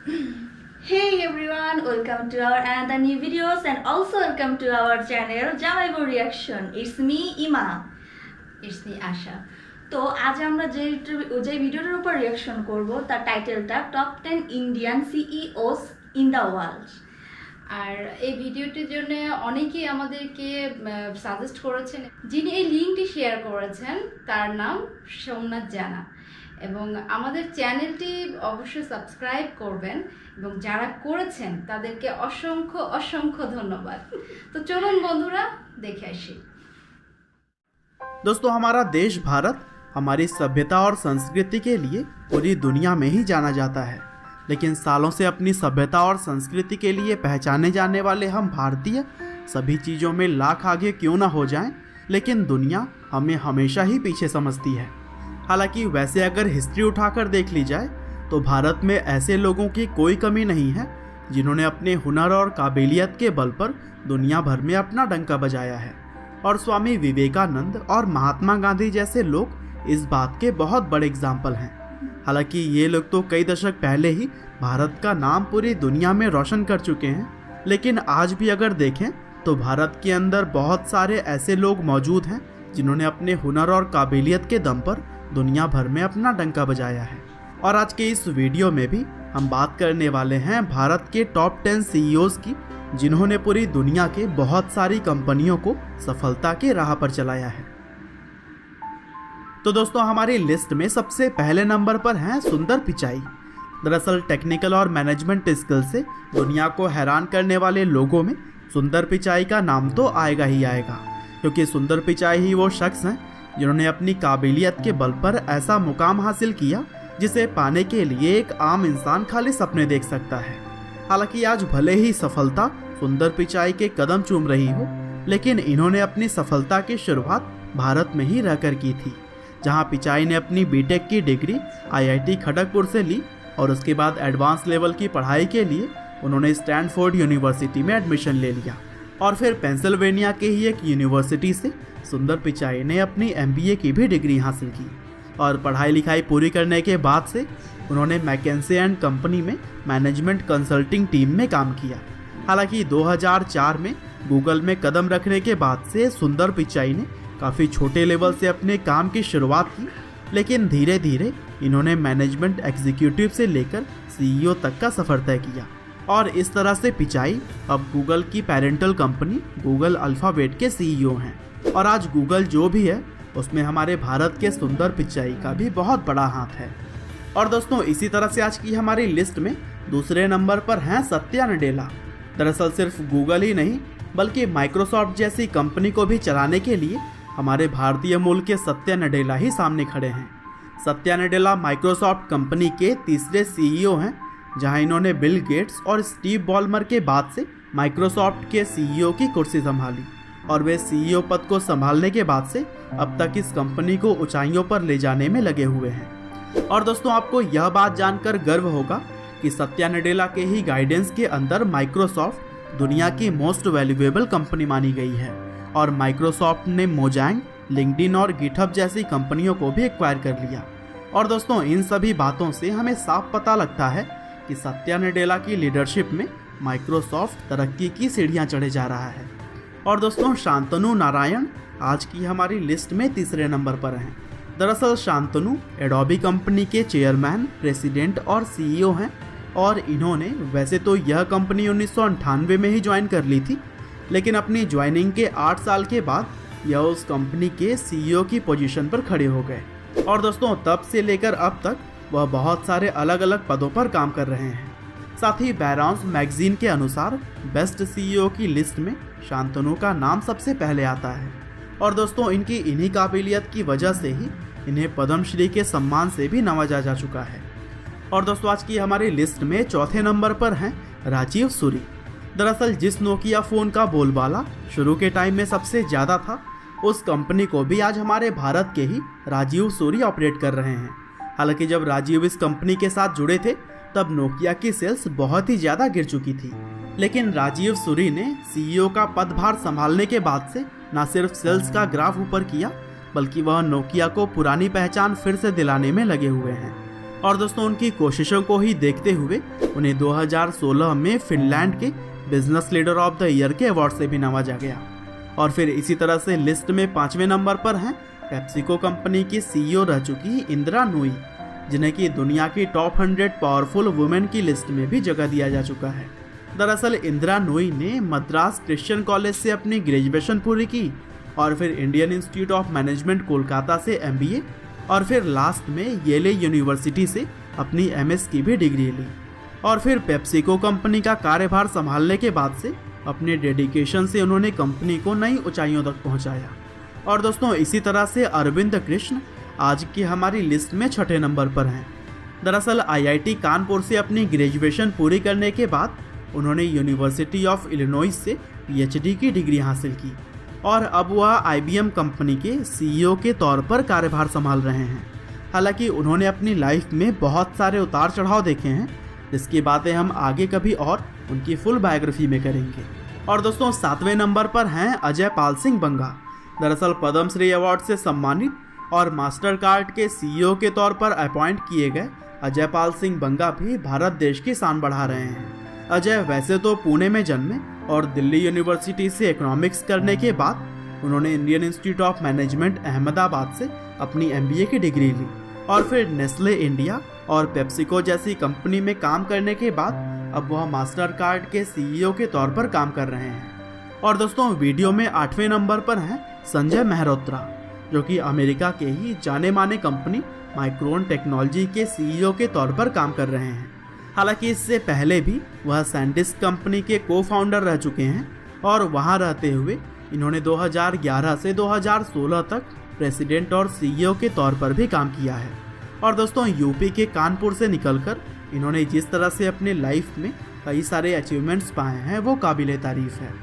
Hey everyone, welcome to our another new videos and also welcome to our channel Jamaibo Reaction. It's me Ima. It's me Asha. তো আজ আমরা যে ভিডিওটার উপর reaction করব তার টাইটেলটা top 10 Indian CEOs in the world. আর এই ভিডিওটির জন্য অনেকেই আমাদেরকে সাজেস্ট করেছেন। যিনি এই লিঙ্কটি শেয়ার করেছেন তার নাম সোমনাথ জানা, এবং আমাদের চ্যানেলটি অবশ্যই সাবস্ক্রাইব করবেন এবং যারা করেছেন তাদেরকে অসংখ্য অসংখ্য ধন্যবাদ। তো চলুন বন্ধুরা দেখে আসি। दोस्तों, हमारा देश भारत हमारी सभ्यता और संस्कृति के लिए पूरी दुनिया में ही जाना जाता है, लेकिन सालों से अपनी सभ्यता और संस्कृति के लिए पहचाने जाने वाले हम भारतीय सभी चीज़ों में लाख आगे क्यों ना हो जाएं, लेकिन दुनिया हमें हमेशा ही पीछे समझती है। हालांकि वैसे अगर हिस्ट्री उठाकर देख ली जाए तो भारत में ऐसे लोगों की कोई कमी नहीं है जिन्होंने अपने हुनर और काबिलियत के बल पर दुनिया भर में अपना डंका बजाया है, और स्वामी विवेकानंद और महात्मा गांधी जैसे लोग इस बात के बहुत बड़े एग्जाम्पल हैं। हालांकि ये लोग तो कई दशक पहले ही भारत का नाम पूरी दुनिया में रोशन कर चुके हैं, लेकिन आज भी अगर देखें तो भारत के अंदर बहुत सारे ऐसे लोग मौजूद हैं जिन्होंने अपने हुनर और काबिलियत के दम पर दुनिया भर में अपना डंका बजाया है। और आज के इस वीडियो में भी हम बात करने वाले हैं भारत के टॉप 10 सीईओज की, जिन्होंने पूरी दुनिया के बहुत सारी कंपनियों को सफलता के राह पर चलाया है। तो दोस्तों, हमारी लिस्ट में सबसे पहले नंबर पर हैं सुंदर पिचाई। दरअसल टेक्निकल और मैनेजमेंट स्किल से दुनिया को हैरान करने वाले लोगों में सुंदर पिचाई का नाम तो आएगा ही आएगा, क्योंकि सुंदर पिचाई ही वो शख्स हैं जिन्होंने अपनी काबिलियत के बल पर ऐसा मुकाम हासिल किया जिसे पाने के लिए एक आम इंसान खाली सपने देख सकता है। हालांकि आज भले ही सफलता सुंदर पिचाई के कदम चूम रही हो, लेकिन इन्होंने अपनी सफलता की शुरुआत भारत में ही रहकर की थी, जहां पिचाई ने अपनी बीटेक की डिग्री आईआईटी खड़गपुर से ली और उसके बाद एडवांस लेवल की पढ़ाई के लिए उन्होंने स्टैनफोर्ड यूनिवर्सिटी में एडमिशन ले लिया, और फिर पेंसिल्वेनिया के ही एक यूनिवर्सिटी से सुंदर पिचाई ने अपनी एमबीए की भी डिग्री हासिल की। और पढ़ाई लिखाई पूरी करने के बाद से उन्होंने मैकेंसे एंड कंपनी में मैनेजमेंट कंसल्टिंग टीम में काम किया। हालांकि 2004 में गूगल में कदम रखने के बाद से सुंदर पिचाई ने काफ़ी छोटे लेवल से अपने काम की शुरुआत की, लेकिन धीरे धीरे इन्होंने मैनेजमेंट एग्जीक्यूटिव से लेकर सीईओ तक का सफ़र तय किया, और इस तरह से पिचाई अब गूगल की पेरेंटल कंपनी गूगल अल्फ़ाबेट के सीईओ हैं। और आज गूगल जो भी है उसमें हमारे भारत के सुंदर पिचाई का भी बहुत बड़ा हाथ है। और दोस्तों, इसी तरह से आज की हमारी लिस्ट में दूसरे नंबर पर हैं सत्या नडेला। दरअसल सिर्फ गूगल ही नहीं बल्कि माइक्रोसॉफ्ट जैसी कंपनी को भी चलाने के लिए हमारे भारतीय मूल के सत्या नडेला ही सामने खड़े हैं। सत्या नडेला माइक्रोसॉफ्ट कंपनी के तीसरे सीईओ हैं, जहां इन्होंने बिल गेट्स और स्टीव बॉलमर के बाद से माइक्रोसॉफ्ट के सीईओ की कुर्सी संभाली, और वे सीईओ पद को संभालने के बाद से अब तक इस कंपनी को ऊंचाइयों पर ले जाने में लगे हुए हैं। और दोस्तों, आपको यह बात जानकर गर्व होगा कि सत्या नडेला के ही गाइडेंस के अंदर माइक्रोसॉफ्ट दुनिया की मोस्ट वैल्यूएबल कंपनी मानी गई है, और माइक्रोसॉफ्ट ने मोजांग, लिंक्डइन और गिटहब जैसी कंपनियों को भी एक्वायर कर लिया। और दोस्तों, इन सभी बातों से हमें साफ पता लगता है कि सत्या नडेला की लीडरशिप में माइक्रोसॉफ्ट तरक्की की सीढ़ियाँ चढ़े जा रहा है। और दोस्तों, शांतनु नारायण आज की हमारी लिस्ट में तीसरे नंबर पर हैं। दरअसल शांतनु एडोबी कंपनी के चेयरमैन, प्रेसिडेंट और सीईओ हैं, और इन्होंने वैसे तो यह कंपनी 1998 में ही ज्वाइन कर ली थी, लेकिन अपनी ज्वाइनिंग के 8 साल के बाद यह उस कंपनी के सीईओ की पोजीशन पर खड़े हो गए। और दोस्तों, तब से लेकर अब तक वह बहुत सारे अलग अलग पदों पर काम कर रहे हैं। साथ ही बैराउंस मैगजीन के अनुसार बेस्ट सीईओ की लिस्ट में शांतनु का नाम सबसे पहले आता है। और दोस्तों, इनकी इन्हीं काबिलियत की वजह से ही इन्हें पद्मश्री के सम्मान से भी नवाजा जा चुका है। और दोस्तों, आज की हमारी लिस्ट में चौथे नंबर पर हैं राजीव सूरी। दरअसल जिस नोकिया फ़ोन का बोलबाला शुरू के टाइम में सबसे ज़्यादा था, उस कंपनी को भी आज हमारे भारत के ही राजीव सूरी ऑपरेट कर रहे हैं। हालांकि जब राजीव इस कंपनी के साथ जुड़े थे तब नोकिया की सेल्स बहुत ही ज़्यादा गिर चुकी थी, लेकिन राजीव सूरी ने सीईओ का पदभार संभालने के बाद से न सिर्फ सेल्स का ग्राफ ऊपर किया, बल्कि वह नोकिया को पुरानी पहचान फिर से दिलाने में लगे हुए हैं। और दोस्तों उनकी कोशिशों को ही देखते हुए उन्हें 2016 में फिनलैंड के business leader of the year के अवार्ड से भी नवाजा गया। और फिर इसी तरह से लिस्ट में 5वें नंबर पर हैं पेप्सिको कंपनी की CEO रह चुकी इंदिरा नूई, जिन्हें की दुनिया की टॉप 100 पावरफुल वुमेन की लिस्ट में भी जगह दिया जा चुका है। दरअसल इंदिरा नूई ने मद्रास क्रिश्चियन कॉलेज से अपनी ग्रेजुएशन पूरी की और फिर Indian institute of management Kolkata से MBA और फिर लास्ट में येले यूनिवर्सिटी से अपनी MS की भी डिग्री ली। और फिर पेप्सिको कंपनी का कार्यभार संभालने के बाद से अपने डेडिकेशन से उन्होंने कंपनी को नई ऊंचाइयों तक पहुंचाया। और दोस्तों इसी तरह से अरविंद कृष्ण आज की हमारी लिस्ट में 6ठे नंबर पर हैं। दरअसल IIT कानपुर से अपनी ग्रेजुएशन पूरी करने के बाद उन्होंने यूनिवर्सिटी ऑफ इलिनॉइस से PhD की डिग्री हासिल की और अब वह IBM कंपनी के CEO के तौर पर कार्यभार संभाल रहे हैं। हालांकि उन्होंने अपनी लाइफ में बहुत सारे उतार चढ़ाव देखे हैं, जिसकी बातें हम आगे कभी और उनकी फुल बायोग्राफी में करेंगे। और दोस्तों 7वें नंबर पर हैं अजय पाल सिंह बंगा। दरअसल पद्मश्री अवार्ड से सम्मानित और मास्टर कार्ड के CEO के तौर पर अपॉइंट किए गए अजय पाल सिंह बंगा भी भारत देश की शान बढ़ा रहे हैं। अजय वैसे तो पुणे में जन्मे और दिल्ली यूनिवर्सिटी से इकोनॉमिक्स करने के बाद उन्होंने Indian institute of management Ahmedabad से अपनी MBA की डिग्री ली और फिर नेस्ले इंडिया और पेप्सिको जैसी कंपनी में काम करने के बाद अब वह मास्टर कार्ड के CEO के तौर पर काम कर रहे हैं। और दोस्तों वीडियो में 8वें नंबर पर हैं संजय मेहरोत्रा, जो कि अमेरिका के ही जाने माने कंपनी माइक्रोन टेक्नोलॉजी के CEO के तौर पर काम कर रहे हैं। हालांकि इससे पहले भी वह सैंडिस्क कंपनी के को-फाउंडर रह चुके हैं और वहां रहते हुए इन्होंने 2011 से 2016 तक प्रेसिडेंट और CEO के तौर पर भी काम किया है। और दोस्तों यूपी के कानपुर से निकलकर इन्होंने जिस तरह से अपने लाइफ में कई सारे अचीवमेंट्स पाए हैं वो काबिले तारीफ है।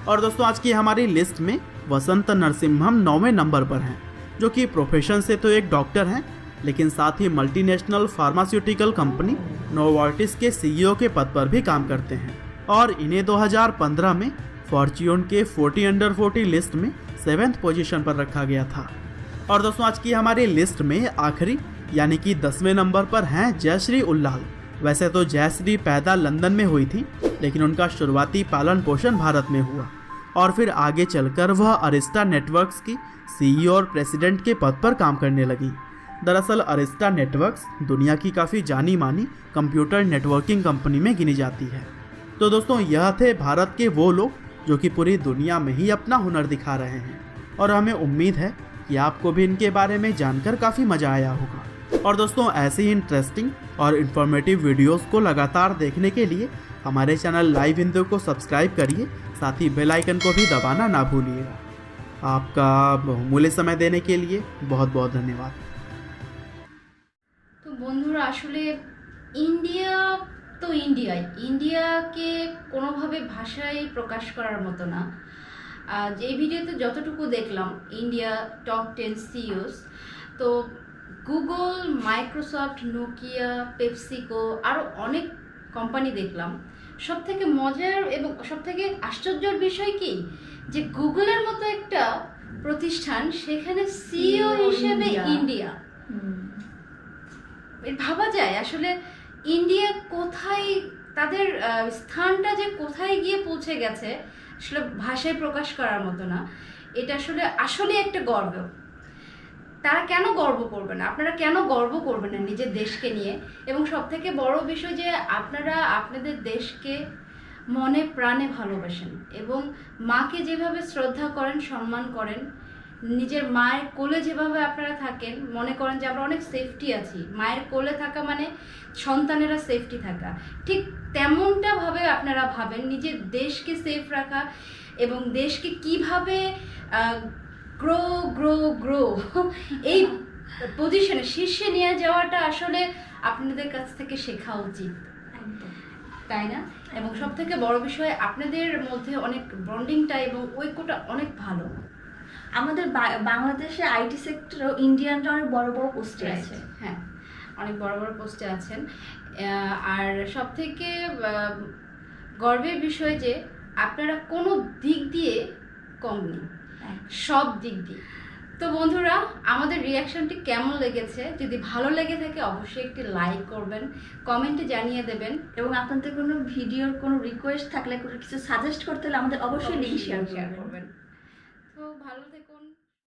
और दोस्तों आज की हमारी लिस्ट में वसंत नरसिम्हम 9वें नंबर पर हैं, जो कि प्रोफेशन से तो एक डॉक्टर हैं लेकिन साथ ही मल्टीनेशनल फार्मास्यूटिकल कंपनी नोवार्टिस के CEO के पद पर भी काम करते हैं और इन्हें 2015 में फॉर्च्यून के 40 अंडर 40 लिस्ट में 7th पोजीशन पर रखा गया था। और दोस्तों आज की हमारी लिस्ट में आखिरी यानी कि 10वें नंबर पर हैं जयश्री उल्लाल। वैसे तो जयश्री पैदा लंदन में हुई थी, लेकिन उनका शुरुआती पालन पोषण भारत में हुआ और फिर आगे चलकर वह अरिस्टा नेटवर्क्स की CEO और प्रेसिडेंट के पद पर काम करने लगी। दरअसल अरिस्टा नेटवर्क्स दुनिया की काफ़ी जानी मानी कंप्यूटर नेटवर्किंग कंपनी में गिनी जाती है। तो दोस्तों यह थे भारत के वो लोग जो कि पूरी दुनिया में ही अपना हुनर दिखा रहे हैं और हमें उम्मीद है कि आपको भी इनके बारे में जानकर काफ़ी मज़ा आया होगा। और दोस्तों ऐसी ही इंटरेस्टिंग और इन्फॉर्मेटिव वीडियोस को लगातार देखने के लिए हमारे चैनल लाइव हिंदू को सब्सक्राइब करिए, साथ ही बेल आइकन को भी दबाना ना भूलिएगा। आपका बहुमूल्य समय देने के लिए बहुत बहुत धन्यवाद। তো বন্ধুরা আসলে ইন্ডিয়া তো ইন্ডিয়াকে কোনোভাবে ভাষায় প্রকাশ করার মতো না। এই ভিডিওতে যতটুকু দেখলাম ইন্ডিয়া টপ 10 CEOs, তো গুগল, মাইক্রোসফট, নোকিয়া, পেপসিকো আরও অনেক কোম্পানি দেখলাম। সবথেকে মজার এবং সবথেকে আশ্চর্যের বিষয় কি যে গুগলের মতো একটা প্রতিষ্ঠান সেখানে CEO হিসেবে ইন্ডিয়া। ভাবা যায় আসলে ইন্ডিয়া কোথায়, তাদের স্থানটা যে কোথায় গিয়ে পৌঁছে গেছে আসলে ভাষায় প্রকাশ করার মতো না। এটা আসলে একটা গর্ব। তারা কেন গর্ব করবে না? আপনারা কেন গর্ব করবেন না নিজের দেশকে নিয়ে? এবং সবথেকে বড় বিষয় যে আপনারা আপনাদের দেশকে মনে প্রাণে ভালোবাসেন এবং মাকে যেভাবে শ্রদ্ধা করেন, সম্মান করেন, নিজের মায়ের কোলে যেভাবে আপনারা থাকেন, মনে করেন যে আমরা অনেক সেফটি আছি। মায়ের কোলে থাকা মানে সন্তানেরা সেফটি থাকা, ঠিক তেমনটা ভাবে আপনারা ভাবেন নিজের দেশকে সেফ রাখা এবং দেশকে কিভাবে গ্রো এই পজিশনে শীর্ষে নিয়ে যাওয়াটা আসলে আপনাদের কাছ থেকে শেখা উচিত, তাই না? এবং সব থেকে বড় বিষয় আপনাদের মধ্যে অনেক বন্ডিংটা এবং ঐক্যটা অনেক ভালো। আমাদের বাংলাদেশে IT সেক্টরেও ইন্ডিয়ানরা অনেক বড় বড় পোস্টে আছে। হ্যাঁ, অনেক বড় বড় পোস্টে আছেন। আর সব থেকে গর্বের বিষয় যে আপনারা কোনো দিক দিয়ে কম নেই, সব দিক দিয়ে। তো বন্ধুরা, আমাদের রিয়াকশনটি কেমন লেগেছে? যদি ভালো লেগে থাকে অবশ্যই একটি লাইক করবেন, কমেন্টে জানিয়ে দেবেন এবং আপনাদের কোনো ভিডিওর কোনো রিকোয়েস্ট থাকলে, কোনো কিছু সাজেস্ট করতে হলে আমাদের অবশ্যই লিঙ্ক শেয়ার করবেন।